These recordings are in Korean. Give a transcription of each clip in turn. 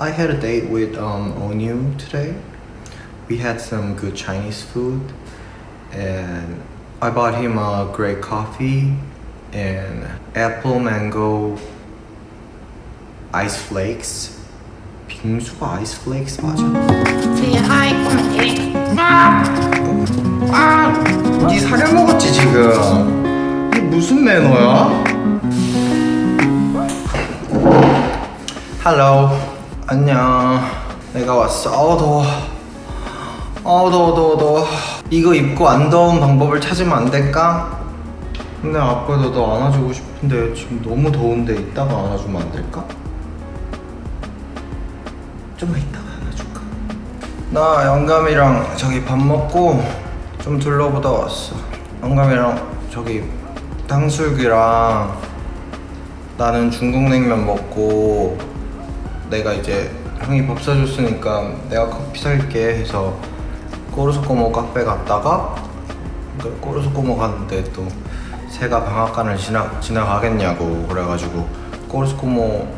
I had a date with Onyu today. We had some good Chinese food, and I bought him a great coffee and apple mango ice flakes. 빙수가 ice flakes 맞아? 니 사료 먹었지 지금? 이게 무슨 매너야? Hello. 안녕. 내가 왔어. 더워. 더워. 이거 입고 안 더운 방법을 찾으면 안 될까? 근데 아빠도 너 안아주고 싶은데 지금 너무 더운데 이따가 안아주면 안 될까? 좀만 이따가 안아줄까? 나 영감이랑 저기 밥 먹고 좀 둘러보다 왔어. 영감이랑 저기 탕수육이랑 나는 중국 냉면 먹고 내가 이제 형이 밥 사줬으니까 내가 커피 살게 해서 꼬르소꼬모 카페 갔다가 꼬르소꼬모 갔는데 또 새가 방앗간을 지나가겠냐고 그래가지고 꼬르소꼬모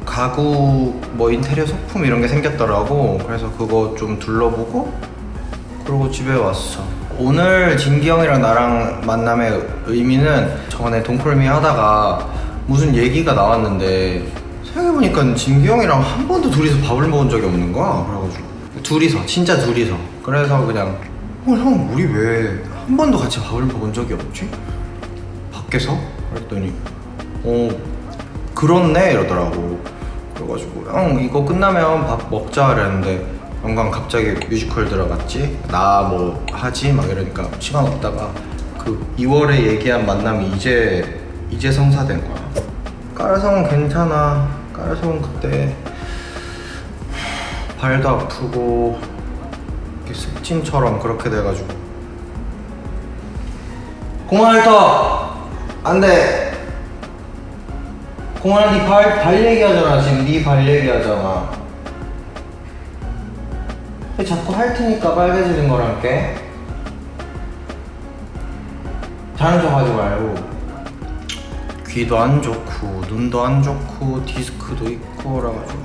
가구 뭐 인테리어 소품 이런 게 생겼더라고. 그래서 그거 좀 둘러보고 그러고 집에 왔어. 오늘 진기 형이랑 나랑 만남의 의미는 저번에 동콜미 하다가 무슨 얘기가 나왔는데 생각해보니까 진기 형이랑 한 번도 둘이서 밥을 먹은 적이 없는 거야. 그래가지고 둘이서 진짜 둘이서 그래서 그냥 형 우리 왜 한 번도 같이 밥을 먹은 적이 없지? 밖에서? 그랬더니 그렇네 이러더라고. 그래가지고 형 이거 끝나면 밥 먹자 그랬는데 영광 갑자기 뮤지컬 들어갔지? 나 뭐 하지? 막 이러니까 시간 없다가 그 2월에 얘기한 만남이 이제 성사된 거야. 까르성은 괜찮아. 까르성은 그때 발도 아프고 이렇게 습진처럼 그렇게 돼가지고 공활터! 안돼! 공활아 니 발 얘기하잖아. 지금 니 발 얘기하잖아. 왜 자꾸 핥으니까 빨개지는 거란게? 자는 척 하지 말고. 귀도 안 좋고 눈도 안 좋고 디스크도 있고 그래가지고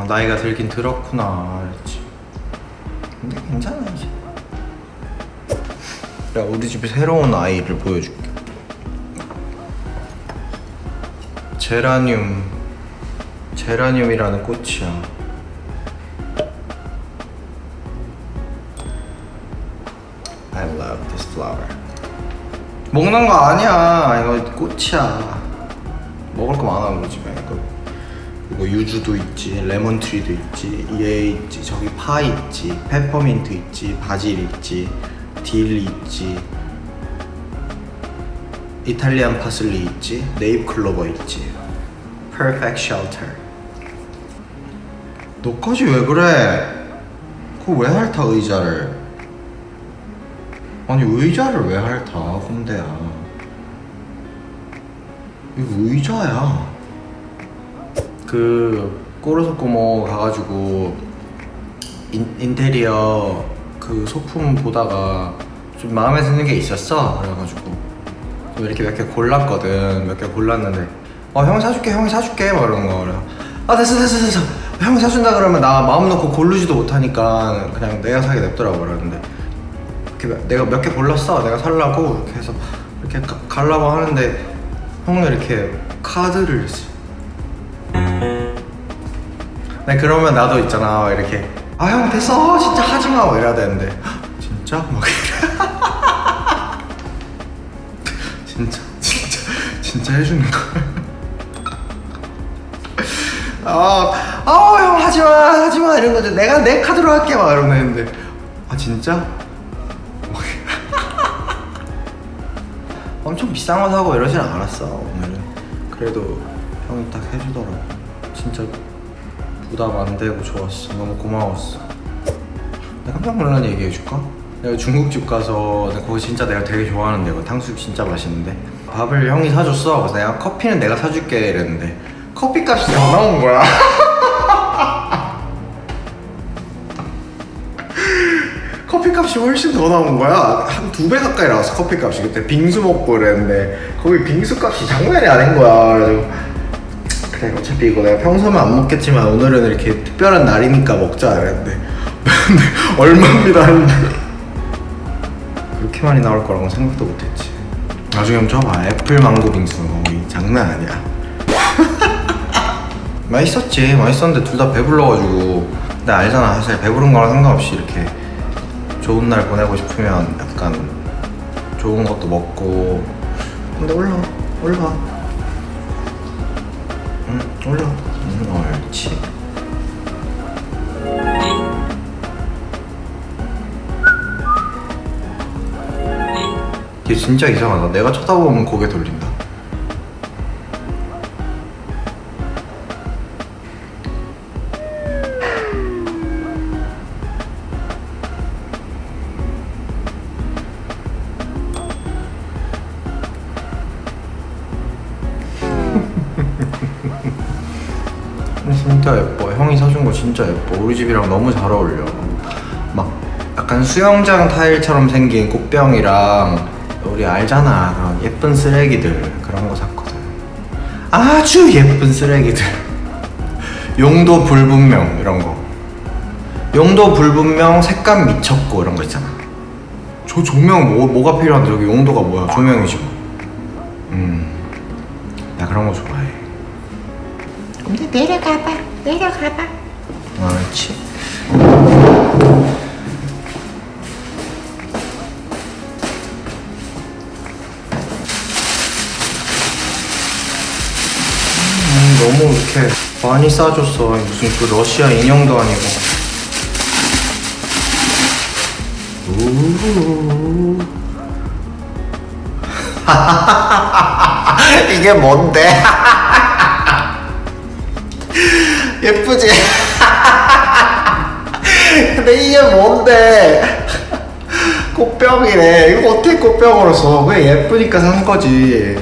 나이가 들긴 들었구나 그랬지. 근데 괜찮아 이제. 야 우리 집에 새로운 아이를 보여줄게. 제라늄이라는 꽃이야. I love this flower. 먹는 거 아니야. 이거 꽃이야. 먹을 거 많아 우리 집에. 이거 유주도 있지, 레몬트리도 있지, 얘 있지, 저기 파 있지, 페퍼민트 있지, 바질 있지, 딜 있지, 이탈리안 파슬리 있지, 네잎 클로버 있지. Perfect shelter. 너까지 왜 그래? 그거 왜 핥아 의자를? 아니 의자를 왜 핥아 홍대야. 이거 의자야. 그 꼬르소꼬모 가가지고 인테리어 그 소품 보다가 좀 마음에 드는 게 있었어. 그래가지고 좀 이렇게 몇 개 골랐거든. 몇 개 골랐는데 형이 사줄게 막 이러는 거. 그래 됐어 형이 사준다 그러면 나 마음 놓고 고르지도 못하니까 그냥 내가 사게 냅더라고. 그러는데 이렇게 내가 몇 개 골랐어. 내가 살라고 이렇게 해서 이렇게 가려고 하는데 형은 이렇게 카드를 써. 네, 그러면 나도 있잖아 이렇게 형 됐어 진짜 하지마 막 이래야 되는데 진짜? 막 이래. 진짜 해주는 거야. 형 하지마 이런 거지. 내가 내 카드로 할게 막 이러는데 진짜? 엄청 비싼 거 사고 이러진 않았어 오늘은. 그래도 형이 딱 해주더라고. 진짜 부담 안 되고 좋았어. 너무 고마웠어. 내가 깜짝 놀란 얘기 해줄까? 내가 중국집 가서 거기 진짜 내가 되게 좋아하는 데고 탕수육 진짜 맛있는데 밥을 형이 사줬어. 그래서 내가 커피는 내가 사줄게 이랬는데 커피 값이 더 나온 거야. 커피 값이 훨씬 더 나온 거야. 한 2배 가까이 나왔어 커피 값이. 그때 빙수 먹고 그랬는데 거기 빙수 값이 장난이 아닌 거야. 그래가지고 그래 어차피 이거 내가 평소면 안 먹겠지만 오늘은 이렇게 특별한 날이니까 먹자 이랬는데 근데 얼마입니다 했는데 그렇게 많이 나올 거라고 생각도 못했지. 나중에 한번 줘봐. 애플 망고 빙수 거기 장난 아니야. 맛있었지. 맛있었는데 둘 다 배불러가지고. 근데 알잖아 사실 배부른 거랑 상관없이 이렇게 좋은 날 보내고 싶으면 약간 좋은 것도 먹고. 근데 올라와 응 올라와 옳지. 얘 진짜 이상하다. 내가 쳐다보면 고개 돌린다. 진짜 예뻐. 형이 사준 거 진짜 예뻐. 우리 집이랑 너무 잘 어울려. 막 약간 수영장 타일처럼 생긴 꽃병이랑 우리 알잖아 그런 예쁜 쓰레기들 그런 거 샀거든. 아주 예쁜 쓰레기들. 용도 불분명 이런 거. 용도 불분명 색감 미쳤고 이런 거 있잖아. 저 조명 뭐가 필요한데 저기 용도가 뭐야? 조명이죠. 나 그런 거 좋아해. 근데 내려가봐. 옳지. 너무 이렇게 많이 싸줬어. 무슨 그 러시아 인형도 아니고. 이게 뭔데? 예쁘지? 근데 이게 뭔데? 꽃병이래. 이거 어떻게 꽃병으로 써? 왜 예쁘니까 산 거지.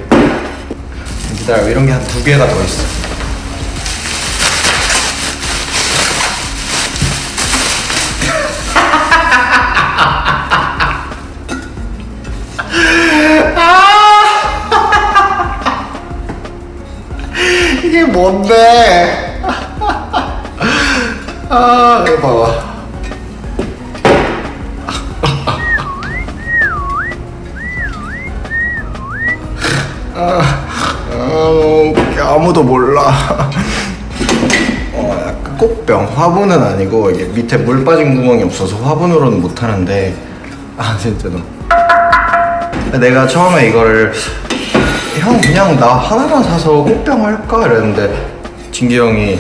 기다려, 이런 게 한 2개가 더 있어. 이게 뭔데? 이거 봐봐. 아무도 몰라. 약간 꽃병. 화분은 아니고 이게 밑에 물 빠진 구멍이 없어서 화분으로는 못 하는데. 진짜 너. 내가 처음에 이거를 형 그냥 나 하나만 사서 꽃병 할까 이랬는데 진기 형이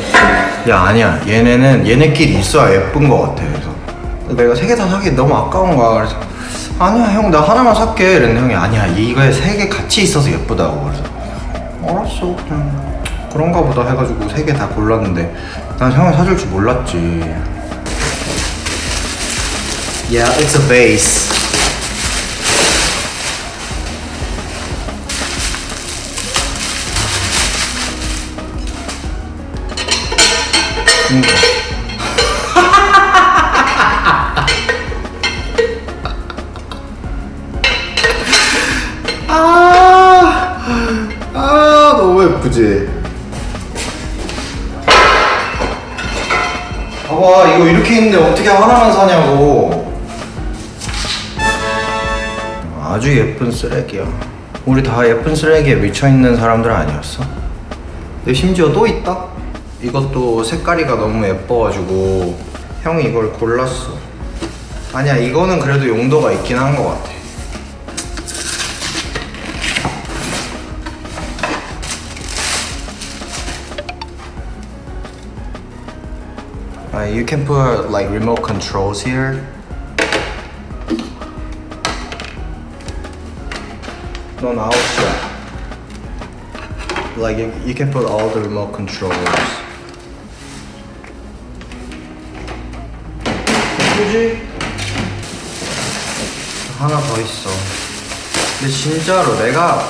야 아니야 얘네끼리 있어야 예쁜 거 같아. 그래서 내가 3개 다 사기 너무 아까운 거야. 그래서 아니야 형 나 하나만 살게 이랬는데 형이 아니야 이거에 3개 같이 있어서 예쁘다고. 그래서 알았어 그냥 그런가 보다 해가지고 3개 다 골랐는데 난 형이 사줄 줄 몰랐지. Yeah, it's a vase. 너무 예쁘지? 봐봐 이거 이렇게 있는데 어떻게 하나만 사냐고. 아주 예쁜 쓰레기야. 우리 다 예쁜 쓰레기에 미쳐있는 사람들 아니었어? 근데 심지어 또 있다? 이것도 색깔이가 너무 예뻐가지고 형이 이걸 골랐어. 아니야 이거는 그래도 용도가 있긴 한 것 같아. You can put like remote controls here. 넌 아웃이야. Like you can put all the remote controls. 예쁘지? 하나 더 있어. 근데 진짜로 내가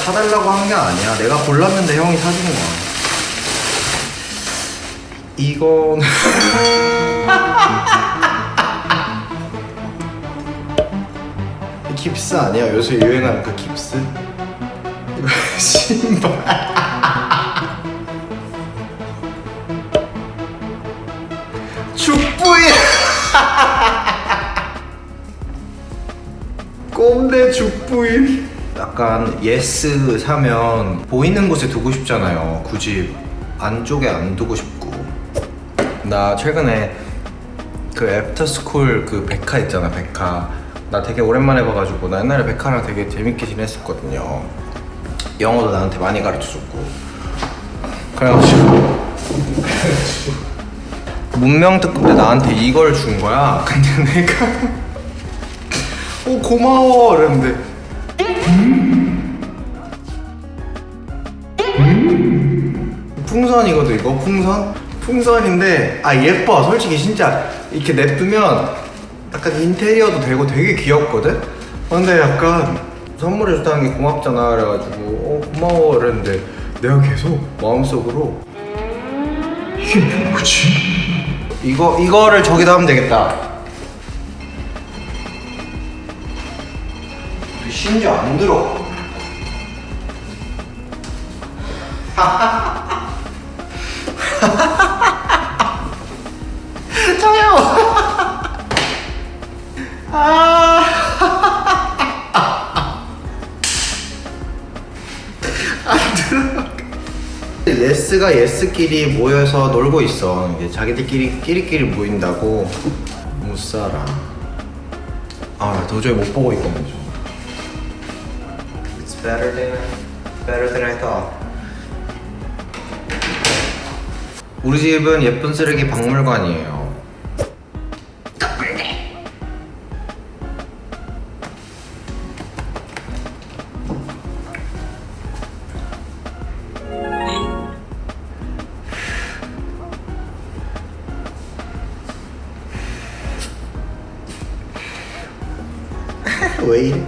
사달라고 한 게 아니야. 내가 골랐는데 형이 사준 거야. 이건 깁스 아니야? 요새 유행하는 그 깁스? 이거 신발. 죽부인. 꼼대 죽부인. 약간 예스 사면 보이는 곳에 두고 싶잖아요. 굳이 안쪽에 안 두고 싶고. 나 최근에 그 애프터스쿨 그 백화 있잖아. 백화 나 되게 오랜만에 봐가지고 나 옛날에 백화랑 되게 재밌게 지냈었거든요. 영어도 나한테 많이 가르쳐줬고. 그래가지고 문명특급 때 나한테 이걸 준 거야. 근데 내가 오 고마워 이랬는데 풍선이거든 이거. 풍선인데 아 예뻐. 솔직히 진짜 이렇게 냅두면 약간 인테리어도 되고 되게 귀엽거든? 근데 약간 선물해줬다는 게 고맙잖아 그래가지고 고마워 이랬는데 내가 계속 마음속으로 이게 뭐지? 이거를 저기다 하면 되겠다. 심지어 안 들어. 저요. 안 들어. 예스가 예스끼리 모여서 놀고 있어. 이게 자기들끼리 끼리끼리 모인다고. 못 살아. 아 도저히 못 보고 있거든. It's better than I thought. 우리 집은 예쁜 쓰레기 박물관이에요. 왜 이래?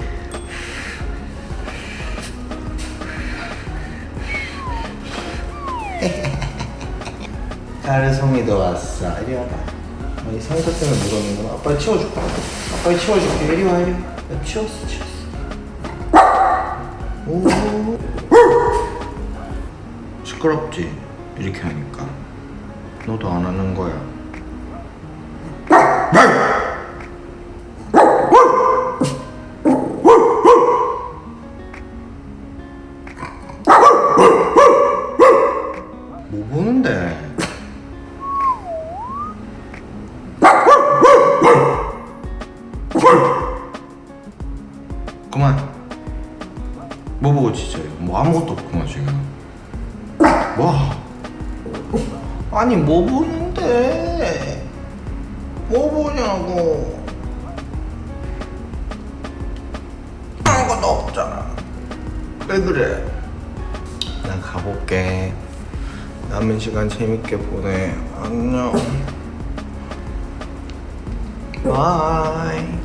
가르송이도 왔어. 이리 와봐. 이 상자 때문에 묻었는구나. 아빠 치워줄까? 아빠 치워줄게. 이리 와 이리 와. 나 치웠어. 오. 시끄럽지? 이렇게 하니까. 너도 안 하는 거야. 뭐 보는데? 그만. 뭐 보고 지져요? 뭐 아무것도 없구만 지금. 와. 아니 뭐 보는데? 뭐 보냐고. 아무것도 없잖아. 왜 그래? 난 가볼게. 남은 시간 재밌게 보내. 안녕. 바이.